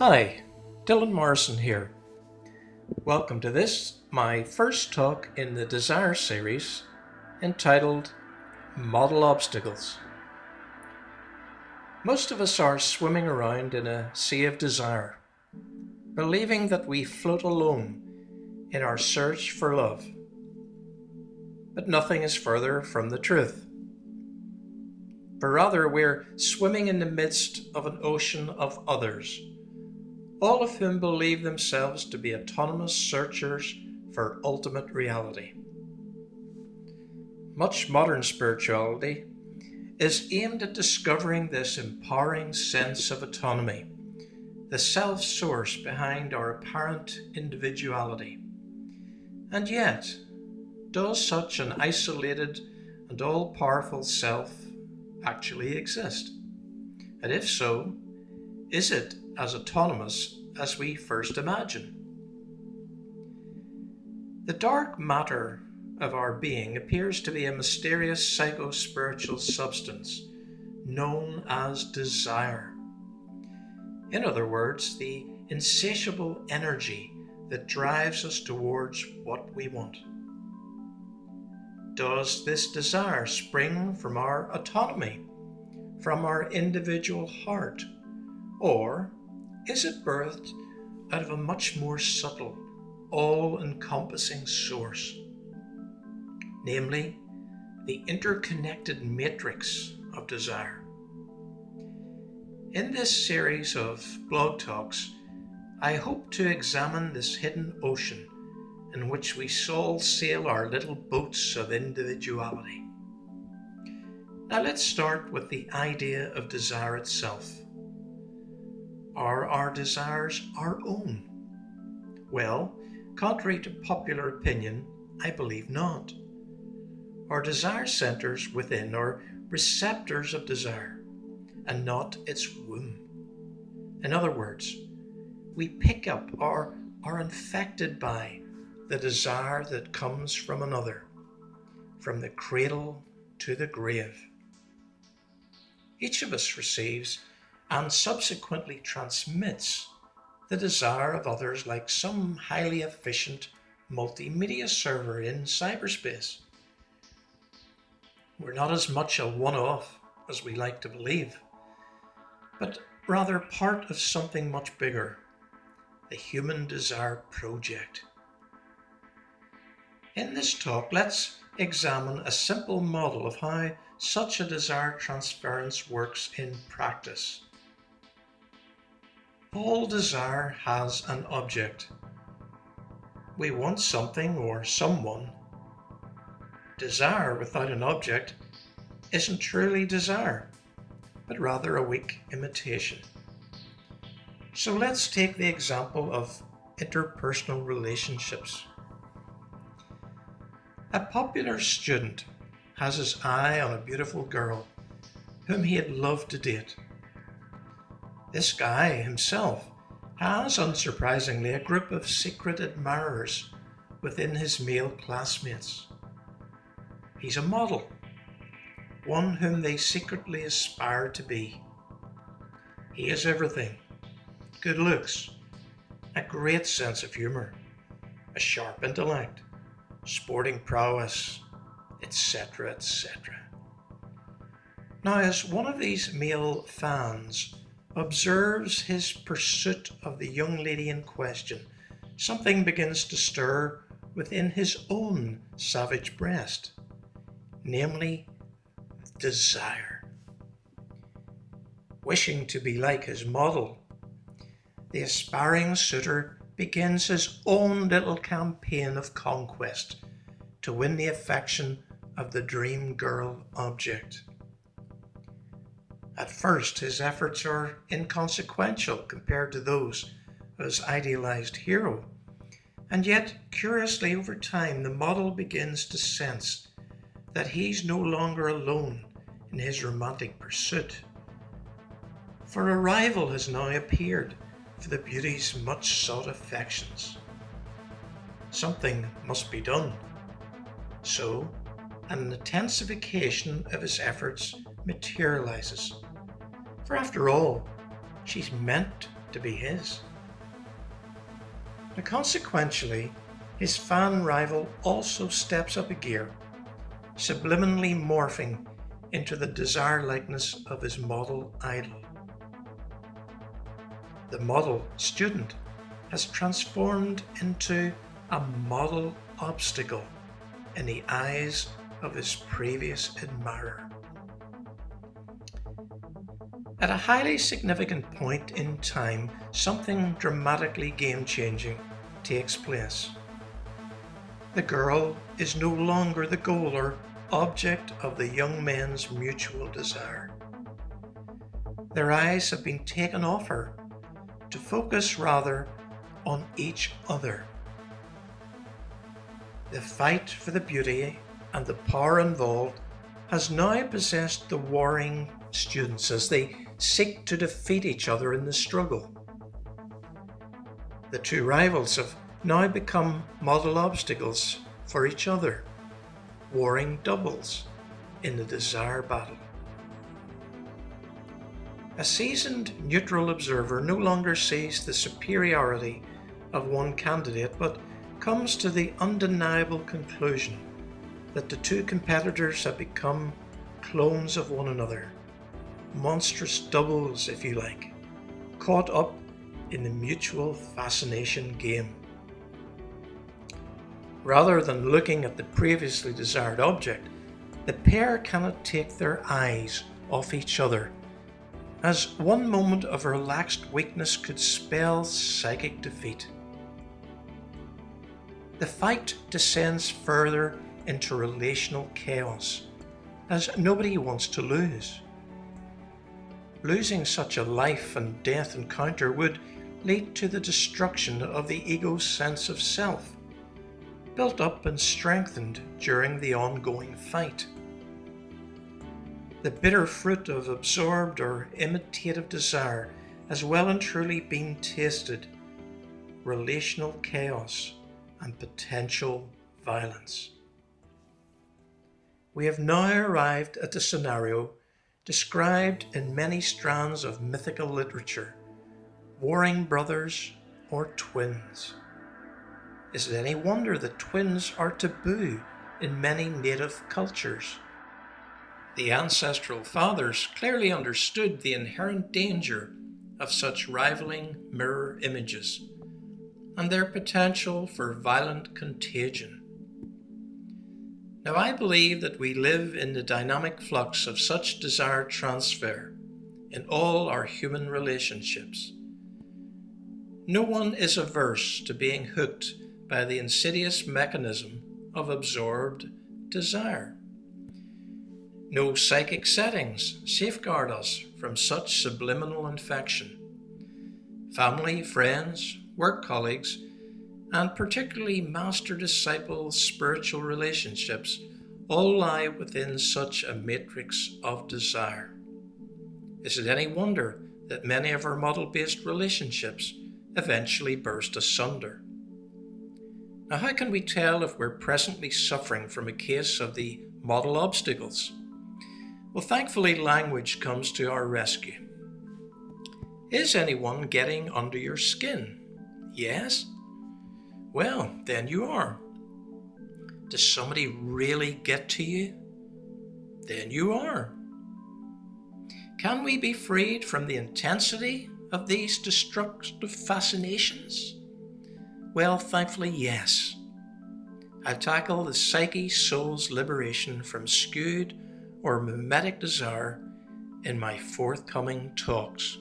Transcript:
Hi, Dylan Morrison here. Welcome to this, my first talk in the Desire series entitled Model Obstacles. Most of us are swimming around in a sea of desire, believing that we float alone in our search for love. But nothing is further from the truth. For rather, we're swimming in the midst of an ocean of others, all of whom believe themselves to be autonomous searchers for ultimate reality. Much modern spirituality is aimed at discovering this empowering sense of autonomy, the self-source behind our apparent individuality. And yet, does such an isolated and all-powerful self actually exist? And if so, is it as autonomous as we first imagine? The dark matter of our being appears to be a mysterious psycho-spiritual substance known as desire. In other words, the insatiable energy that drives us towards what we want. Does this desire spring from our autonomy, from our individual heart, or is it birthed out of a much more subtle, all-encompassing source, namely the interconnected matrix of desire? In this series of blog talks, I hope to examine this hidden ocean in which we all sail our little boats of individuality. Now let's start with the idea of desire itself. Are our desires our own? Well, contrary to popular opinion, I believe not. Our desire centers within are receptors of desire, and not its womb. In other words, we pick up or are infected by the desire that comes from another, from the cradle to the grave. Each of us receives and subsequently transmits the desire of others like some highly efficient multimedia server in cyberspace. We're not as much a one-off as we like to believe, but rather part of something much bigger, the Human Desire Project. In this talk, let's examine a simple model of how such a desire transference works in practice. All desire has an object. We want something or someone. Desire without an object isn't truly desire, but rather a weak imitation. So let's take the example of interpersonal relationships. A popular student has his eye on a beautiful girl whom he'd love to date. This guy himself has, unsurprisingly, a group of secret admirers within his male classmates. He's a model, one whom they secretly aspire to be. He has everything: good looks, a great sense of humor, a sharp intellect, sporting prowess, etc., etc. Now, as one of these male fans observes his pursuit of the young lady in question, something begins to stir within his own savage breast, namely desire. Wishing to be like his model, the aspiring suitor begins his own little campaign of conquest to win the affection of the dream girl object. At first, his efforts are inconsequential compared to those of his idealized hero, and yet, curiously, over time, the model begins to sense that he's no longer alone in his romantic pursuit, for a rival has now appeared for the beauty's much sought affections. Something must be done. So, an intensification of his efforts materializes. For after all, she's meant to be his. Now, consequentially, his fan rival also steps up a gear, subliminally morphing into the desire likeness of his model idol. The model student has transformed into a model obstacle in the eyes of his previous admirer. At a highly significant point in time, something dramatically game-changing takes place. The girl is no longer the goal or object of the young men's mutual desire. Their eyes have been taken off her to focus rather on each other. The fight for the beauty and the power involved has now possessed the warring students as they seek to defeat each other in the struggle. The two rivals have now become model obstacles for each other, warring doubles in the desire battle. A seasoned neutral observer no longer sees the superiority of one candidate, but comes to the undeniable conclusion that the two competitors have become clones of one another, monstrous doubles, if you like, caught up in the mutual fascination game. Rather than looking at the previously desired object, the pair cannot take their eyes off each other, as one moment of relaxed weakness could spell psychic defeat. The fight descends further into relational chaos, as nobody wants to lose. Losing such a life and death encounter would lead to the destruction of the ego's sense of self, built up and strengthened during the ongoing fight. The bitter fruit of absorbed or imitative desire has well and truly been tasted: relational chaos and potential violence. We have now arrived at the scenario described in many strands of mythical literature: warring brothers or twins. Is it any wonder that twins are taboo in many native cultures? The ancestral fathers clearly understood the inherent danger of such rivaling mirror images and their potential for violent contagion. Now, I believe that we live in the dynamic flux of such desire transfer in all our human relationships. No one is averse to being hooked by the insidious mechanism of absorbed desire. No psychic settings safeguard us from such subliminal infection. Family, friends, work colleagues, and particularly master-disciple spiritual relationships all lie within such a matrix of desire. Is it any wonder that many of our model-based relationships eventually burst asunder? Now, how can we tell if we're presently suffering from a case of the model obstacles? Well, thankfully, language comes to our rescue. Is anyone getting under your skin? Yes? Well, then you are. Does somebody really get to you? Then you are. Can we be freed from the intensity of these destructive fascinations? Well, thankfully, yes. I'll tackle the psyche-soul's liberation from skewed or mimetic desire in my forthcoming talks.